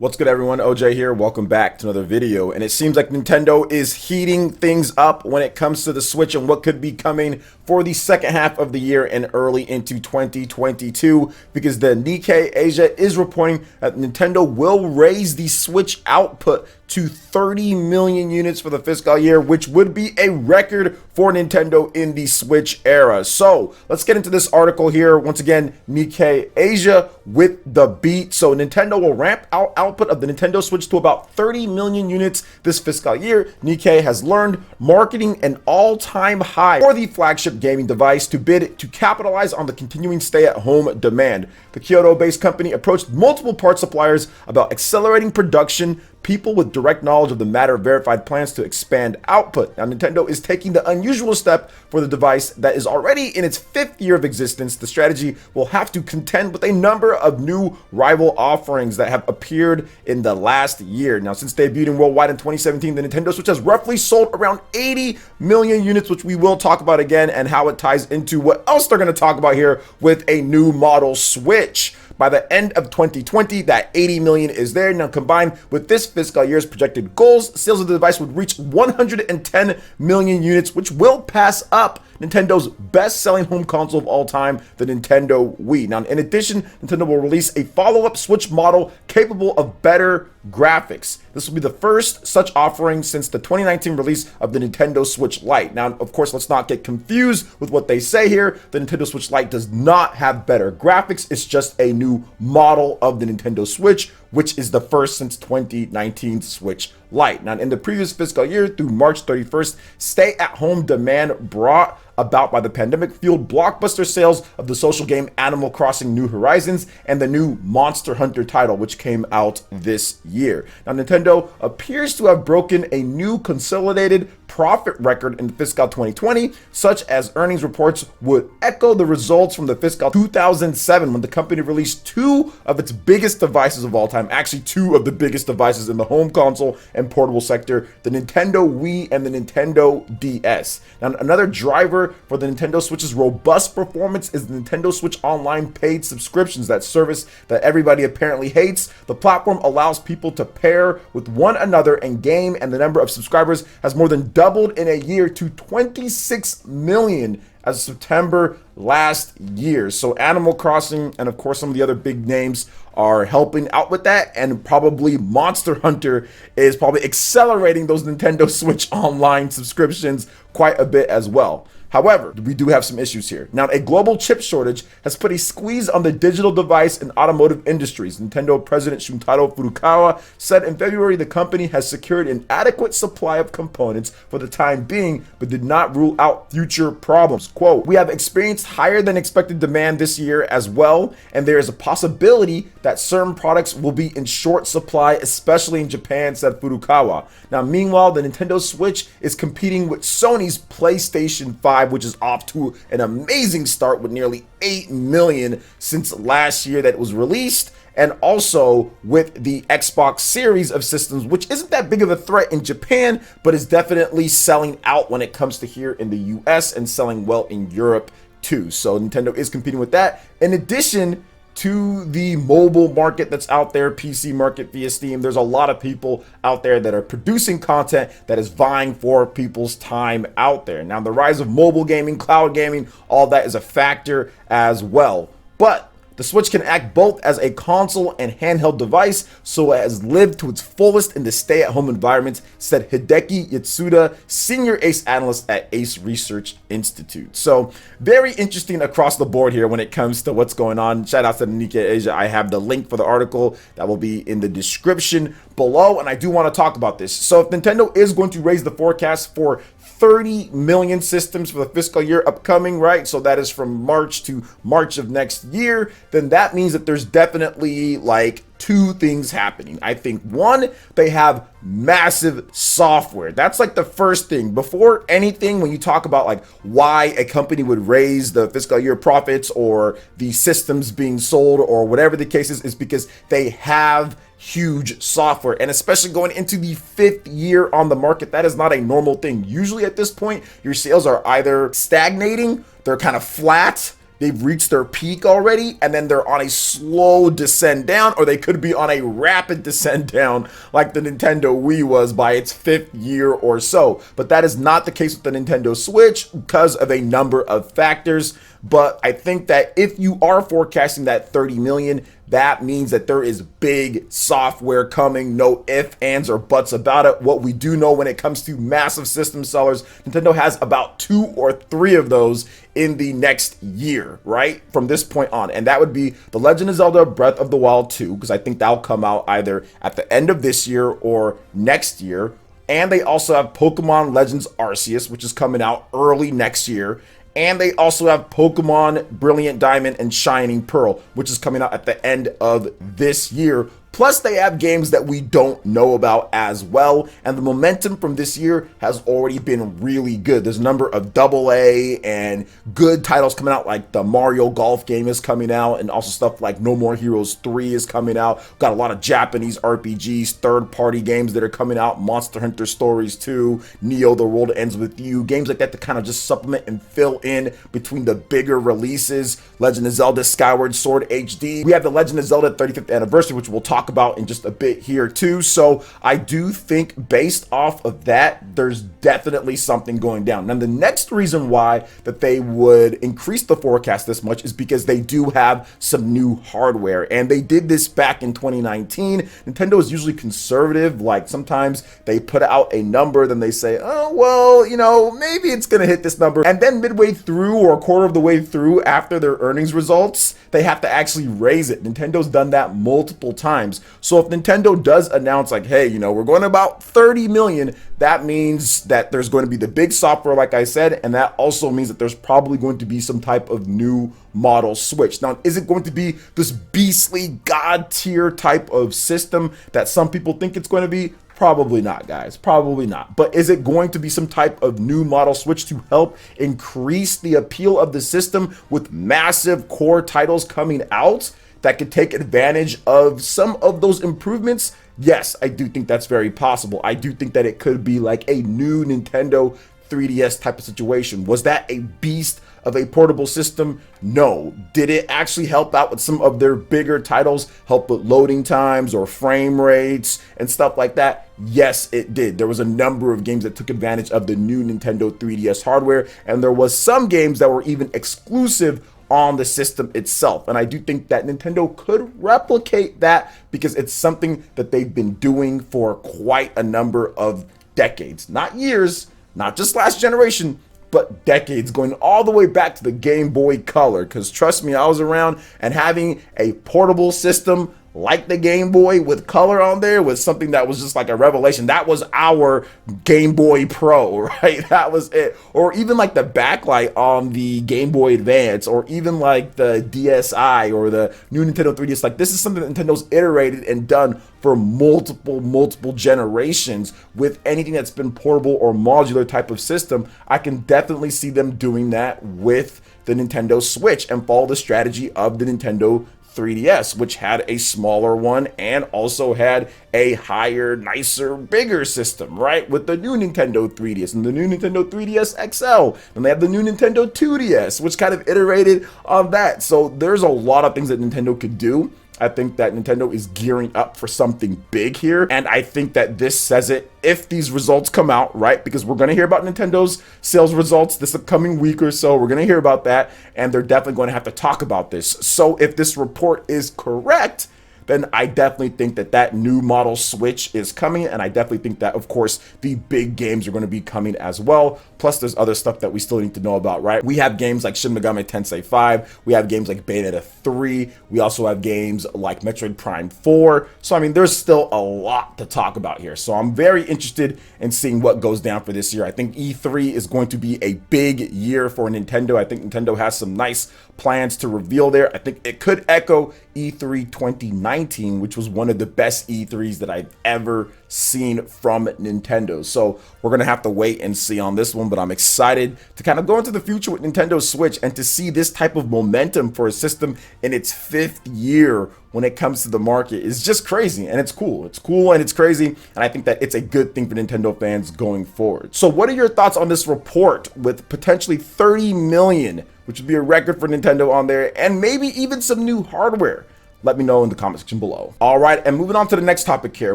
What's good, everyone? OJ here. Welcome back to another video. And it seems like Nintendo is heating things up when it comes to the Switch and what could be coming for the second half of the year and early into 2022, because the Nikkei Asia is reporting that Nintendo will raise the Switch output to 30 million units for the fiscal year, which would be a record for Nintendo in the Switch era. So let's get into this article here. Once again, Nikkei Asia with the beat. So Nintendo will ramp out output of the Nintendo Switch to about 30 million units this fiscal year. Nikkei has learned marketing an all-time high for the flagship gaming device to bid to capitalize on the continuing stay-at-home demand. The Kyoto-based company approached multiple part suppliers about accelerating production. People with direct knowledge of the matter verified plans to expand output. Now, Nintendo is taking the unusual step for the device that is already in its 5th year of existence. The strategy will have to contend with a number of new rival offerings that have appeared in the last year. Now, since debuting worldwide in 2017, the Nintendo Switch has roughly sold around 80 million units, which we will talk about again, and how it ties into what else they're going to talk about here with a new model Switch. By the end of 2020, that 80 million is there. Now, combined with this fiscal year's projected goals, sales of the device would reach 110 million units, which will pass up Nintendo's best-selling home console of all time, the Nintendo Wii. Now, in addition, Nintendo will release a follow-up Switch model capable of better graphics. This will be the first such offering since the 2019 release of the Nintendo Switch Lite. Now, of course, let's not get confused with what they say here. The Nintendo Switch Lite does not have better graphics. It's just a new model of the Nintendo Switch, which is the first since 2019 Switch Lite. Now, in the previous fiscal year through March 31st, stay-at-home demand brought about by the pandemic fueled blockbuster sales of the social game Animal Crossing New Horizons and the new Monster Hunter title, which came out this year. Now, Nintendo appears to have broken a new consolidated profit record in fiscal 2020, such as earnings reports would echo the results from the fiscal 2007 when the company released two of its biggest devices of all time, actually two of the biggest devices in the home console and portable sector, the Nintendo Wii and the Nintendo DS. Now, another driver for the Nintendo Switch's robust performance is the Nintendo Switch Online paid subscriptions, that service that everybody apparently hates. The platform allows people to pair with one another and game, and the number of subscribers has more than doubled in a year to 26 million as of September last year. So Animal Crossing and of course some of the other big names are helping out with that, and probably Monster Hunter is probably accelerating those Nintendo Switch Online subscriptions quite a bit as well. However, we do have some issues here. Now, a global chip shortage has put a squeeze on the digital device and automotive industries. Nintendo President Shuntaro Furukawa said in February the company has secured an adequate supply of components for the time being, but did not rule out future problems. Quote, "We have experienced higher than expected demand this year as well, and there is a possibility that certain products will be in short supply, especially in Japan," said Furukawa. Now, meanwhile, the Nintendo Switch is competing with Sony's PlayStation 5, which is off to an amazing start with nearly 8 million since last year that it was released, and also with the Xbox series of systems, which isn't that big of a threat in Japan, but is definitely selling out when it comes to here in the US and selling well in Europe too. So Nintendo is competing with that. In addition to the mobile market that's out there, PC market via Steam, there's a lot of people out there that are producing content that is vying for people's time out there. Now, the rise of mobile gaming, cloud gaming, all that is a factor as well. But the Switch can act both as a console and handheld device, so it has lived to its fullest in the stay-at-home environment, said Hideki Yatsuda, senior ACE analyst at ACE Research Institute. So very interesting across the board here when it comes to what's going on. Shout out to Nikkei Asia. I have the link for the article that will be in the description below, and I do want to talk about this. So if Nintendo is going to raise the forecast for 30 million systems for the fiscal year upcoming, right? So that is from March to March of next year. Then that means that there's definitely like two things happening. I think one, they have massive software. That's like the first thing. Before anything, when you talk about like why a company would raise the fiscal year profits or the systems being sold or whatever the case is because they have huge software, and especially going into the 5th year on the market, that is not a normal thing. Usually at this point, your sales are either stagnating, they're kind of flat, they've reached their peak already, and then they're on a slow descent down, or they could be on a rapid descent down like the Nintendo Wii was by its 5th year or so. But that is not the case with the Nintendo Switch because of a number of factors. But I think that if you are forecasting that 30 million, that means that there is big software coming. No ifs, ands, or buts about it. What we do know when it comes to massive system sellers, Nintendo has about 2 or 3 of those in the next year, right? From this point on. And that would be The Legend of Zelda Breath of the Wild 2, because I think that'll come out either at the end of this year or next year. And they also have Pokemon Legends Arceus, which is coming out early next year. And they also have Pokemon Brilliant Diamond and Shining Pearl, which is coming out at the end of this year. Plus, they have games that we don't know about as well. And the momentum from this year has already been really good. There's a number of AA and good titles coming out, like the Mario Golf game is coming out, and also stuff like No More Heroes 3 is coming out. Got a lot of Japanese RPGs, third-party games that are coming out, Monster Hunter Stories 2, Neo The World Ends With You, games like that to kind of just supplement and fill in between the bigger releases. Legend of Zelda Skyward Sword HD. We have the Legend of Zelda 35th Anniversary, which we'll talk about in just a bit here too. So I do think based off of that, there's definitely something going down. Now, the next reason why that they would increase the forecast this much is because they do have some new hardware, and they did this back in 2019. Nintendo is usually conservative. Like, sometimes they put out a number, then they say, oh, well, you know, maybe it's gonna hit this number, and then midway through or a quarter of the way through after their earnings results, they have to actually raise it. Nintendo's done that multiple times. So if Nintendo does announce, like, hey, you know, we're going to about 30 million, that means that there's going to be the big software, like I said, and that also means that there's probably going to be some type of new model Switch. Now, is it going to be this beastly god tier type of system that some people think it's going to be? Probably not, guys. Probably not. But is it going to be some type of new model Switch to help increase the appeal of the system with massive core titles coming out that could take advantage of some of those improvements? Yes, I do think that's very possible. I do think that it could be like a new Nintendo 3DS type of situation. Was that a beast of a portable system? No. Did it actually help out with some of their bigger titles, help with loading times or frame rates and stuff like that? Yes, it did. There was a number of games that took advantage of the new Nintendo 3DS hardware, and there was some games that were even exclusive on the system itself. And I do think that Nintendo could replicate that because it's something that they've been doing for quite a number of decades, not years, not just last generation, but decades, going all the way back to the Game Boy Color. Because trust me, I was around, and having a portable system like the Game Boy with color on there was something that was just like a revelation. That was our Game Boy Pro, right? That was it. Or even like the backlight on the Game Boy Advance, or even like the DSi or the new Nintendo 3DS. Like, this is something that Nintendo's iterated and done for multiple generations. With anything that's been portable or modular type of system, I can definitely see them doing that with the Nintendo Switch and follow the strategy of the Nintendo 3DS, which had a smaller one and also had a higher, nicer, bigger system, right? With the new Nintendo 3DS and the new Nintendo 3DS XL. And they have the new Nintendo 2DS, which kind of iterated on that. So there's a lot of things that Nintendo could do. I think that Nintendo is gearing up for something big here, and I think that this says it if these results come out, right? Because we're going to hear about Nintendo's sales results this upcoming week or so. We're going to hear about that, and they're definitely going to have to talk about this. So if this report is correct, then I definitely think that that new model Switch is coming, and I definitely think that, of course, the big games are going to be coming as well. Plus, there's other stuff that we still need to know about, right? We have games like Shin Megami Tensei 5, we have games like Bayonetta 3, we also have games like Metroid Prime 4. So, I mean, there's still a lot to talk about here. So I'm very interested in seeing what goes down for this year. I think E3 is going to be a big year for Nintendo. I think Nintendo has some nice plans to reveal there. I think it could echo E3 2019, which was one of the best E3s that I've ever seen from Nintendo. So we're gonna have to wait and see on this one, but I'm excited to kind of go into the future with Nintendo Switch and to see this type of momentum for a system in its 5th year when it comes to the market is just crazy, and it's cool. It's cool and it's crazy, and I think that it's a good thing for Nintendo fans going forward. So what are your thoughts on this report with potentially 30 million which would be a record for Nintendo on there, and maybe even some new hardware. Let me know in the comment section below. All right, and moving on to the next topic here.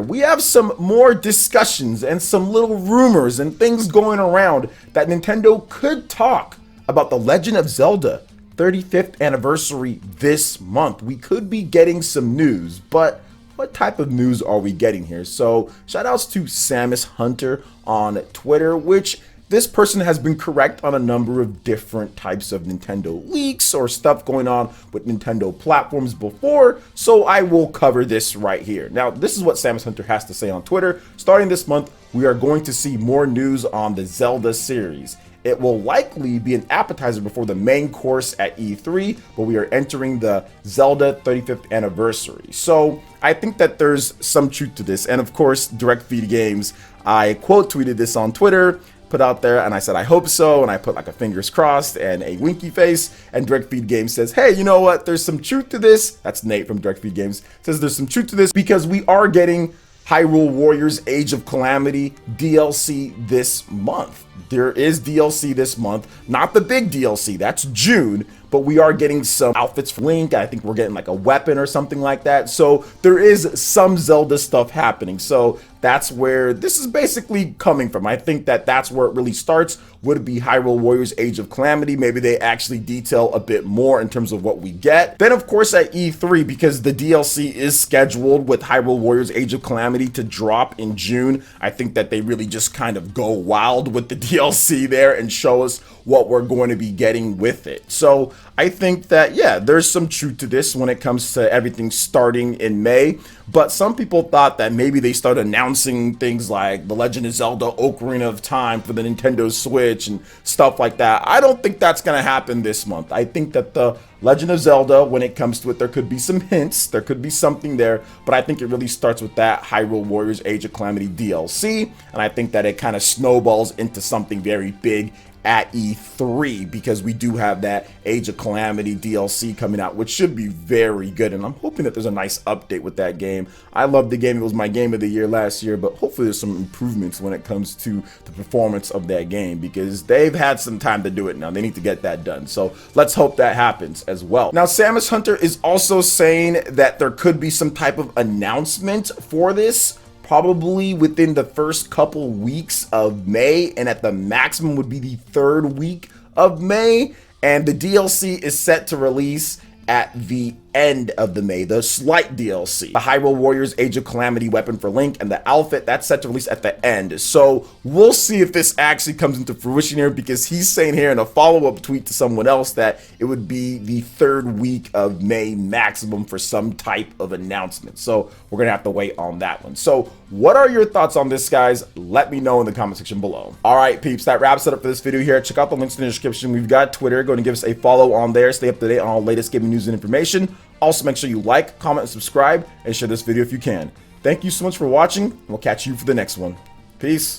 We have some more discussions and some little rumors and things going around that Nintendo could talk about the Legend of Zelda 35th anniversary this month. We could be getting some news, but what type of news are we getting here? So shout outs to Samus Hunter on Twitter, which this person has been correct on a number of different types of Nintendo leaks or stuff going on with Nintendo platforms before, so I will cover this right here. Now, this is what Samus Hunter has to say on Twitter. Starting this month, we are going to see more news on the Zelda series. It will likely be an appetizer before the main course at E3, but we are entering the Zelda 35th anniversary. So I think that there's some truth to this. And of course, Direct Feed Games, I quote tweeted this on Twitter, put out there, and I said, I hope so, and I put like a fingers crossed and a winky face, and Direct Feed Games says, hey, you know what, there's some truth to this. That's Nate from Direct Feed Games, says there's some truth to this because we are getting Hyrule Warriors Age of Calamity DLC this month. There is DLC this month, not the big DLC, that's June, but we are getting some outfits for Link. I think we're getting like a weapon or something like that. So there is some Zelda stuff happening. So that's where this is basically coming from. I think that that's where it really starts. Would be Hyrule Warriors Age of Calamity. Maybe they actually detail a bit more in terms of what we get. Then of course at E3, because the DLC is scheduled with Hyrule Warriors Age of Calamity to drop in June, I think that they really just kind of go wild with the DLC there and show us what we're going to be getting with it. So I think that, yeah, there's some truth to this when it comes to everything starting in May. But some people thought that maybe they start announcing things like The Legend of Zelda Ocarina of Time for the Nintendo Switch and stuff like that. I don't think that's going to happen this month. I think that the Legend of Zelda, when it comes to it, there could be some hints, there could be something there, but I think it really starts with that Hyrule Warriors Age of Calamity DLC, and I think that it kind of snowballs into something very big at E3 because we do have that Age of Calamity DLC coming out, which should be very good, and I'm hoping that there's a nice update with that game. I love the game. It was my game of the year last year, but hopefully there's some improvements when it comes to the performance of that game because they've had some time to do it now. They need to get that done, so let's hope that happens as well. Now, Samus Hunter is also saying that there could be some type of announcement for this, probably within the first couple weeks of May, and at the maximum would be the third week of May, and the DLC is set to release at the end of the May, the slight DLC. The Hyrule Warriors Age of Calamity weapon for Link and the outfit, that's set to release at the end. So we'll see if this actually comes into fruition here because he's saying here in a follow-up tweet to someone else that it would be the third week of May maximum for some type of announcement. So we're gonna have to wait on that one. So what are your thoughts on this, guys? Let me know in the comment section below. All right, peeps, that wraps it up for this video here. Check out the links in the description. We've got Twitter. Go and give us a follow on there. Stay up to date on all the latest gaming news and information. Also, make sure you like, comment, and subscribe, and share this video if you can. Thank you so much for watching, and we'll catch you for the next one. Peace.